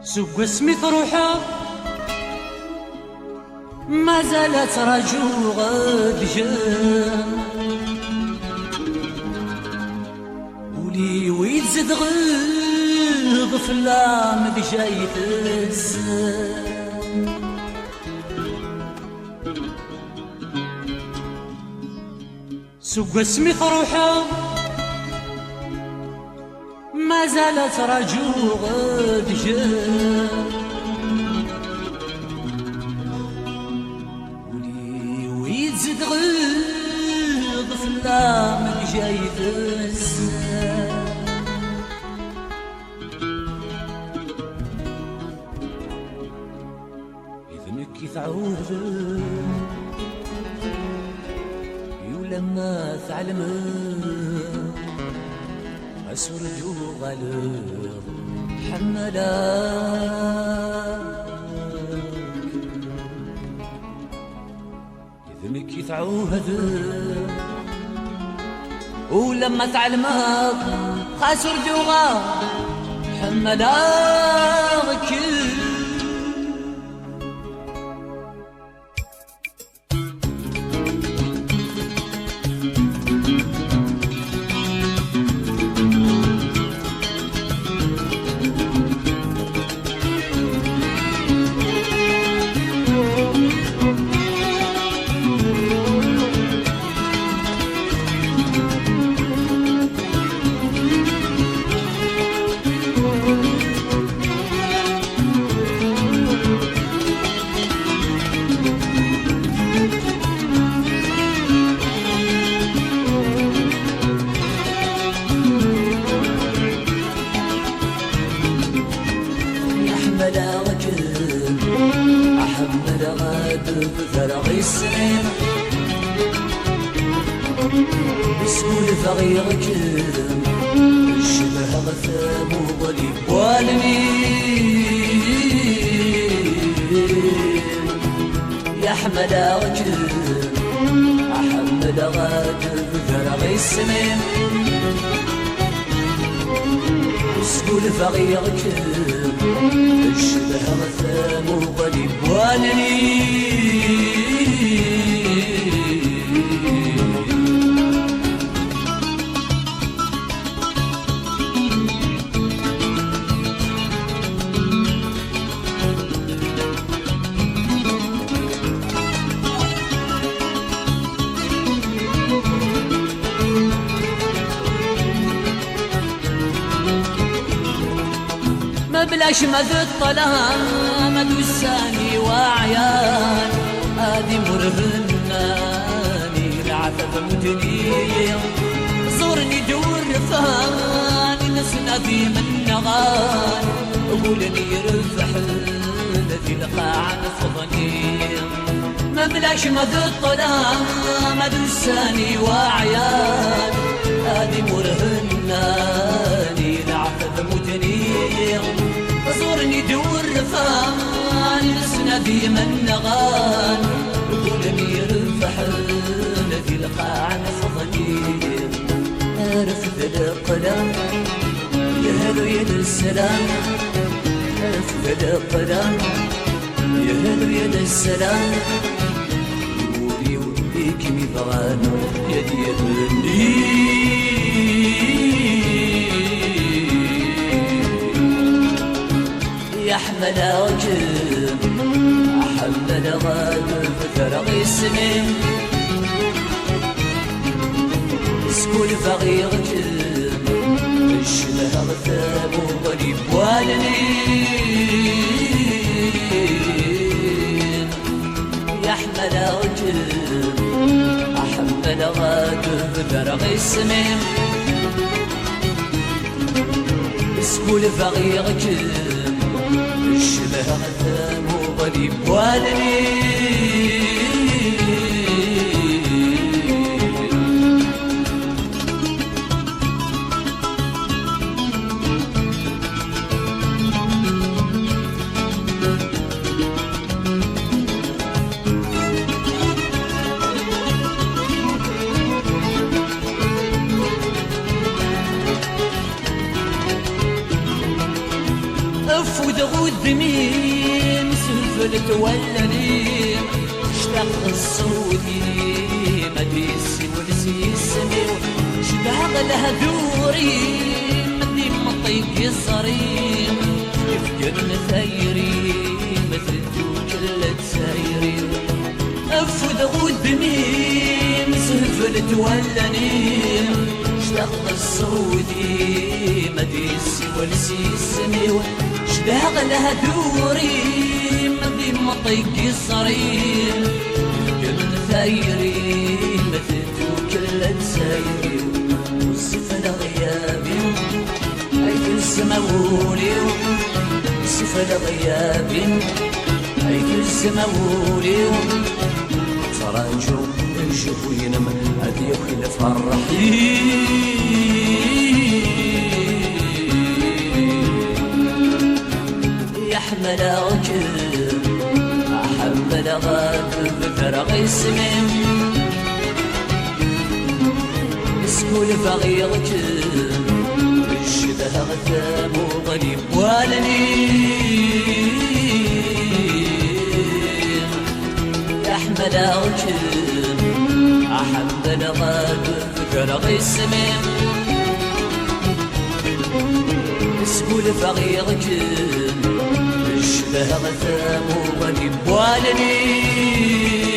سوق اسمي روحه ما زالت رجو غد جام ولي ويتزد غيظ في اللام بجاي تسام سوق اسمي روحه ما زالت رجو غد جام ولي ويتزد غيظ في اللام بجاي تسام إذنك يتعود ولما تعلم أسرج غلب حملاك إذنك يتعود ولما تعلمك خاسر جوغا حملاك أحمد غاد بثرغي السنين بسهول فغيرك الشبه غثام وظلي والمين يا أحمد أحمد غاد بثرغي السنين بسهول فغيرك الشبه غثام وظلي والمين ما بلاش مذ الظلام دوساني وعيان هادي مرهناني العتب مدني زورني دور فاني نسنا في من نغان قولني رفح الذي القاع نفضني ما بلاش مذ الظلام دوساني وعيان هادي مرهناني العتب مدني زورني دور رفاني لسنا في من نغان قولني رفح الذي القاع نفضني رفض القلم يهلو يد السلام رفض القلم يهلو يد السلام ولي وليك ميضان يدي يهني أحمد وجب أحمد غاد بثرغي السنين سكول فغير جب الشبه غثاب وظلي والمين يا أحمد وجب أحمد غاد بثرغي السنين سكول فغير جب الشبه غثام وظلي والمين أفود غدمي مسفلت ولني اشتاق الصودي مديسي ولسيسني شباغ لها دوري مدي مطيق الصريم يفقر ثيري مثل كل تسايري أفود غدمي مسفلت ولني اشتاق الصودي مديسي ولسيسني شباغ لها دوري مدي مطيق الصريم قبل ثيري مثل كل تسايري وصفل غيابي عيد الزمولي وصفل غيابي عيد الزمولي تراجو نشوفو ينم هادي يخل فرحي يحمل عجل أحمل غاد بفرغ اسمي اسمه الفغي غجل الشبه غثام وغريب والني يحمل عجل أحمل غاد بفرغ اسمي اسمه الفغي غجل الشبه غثام وغريب والني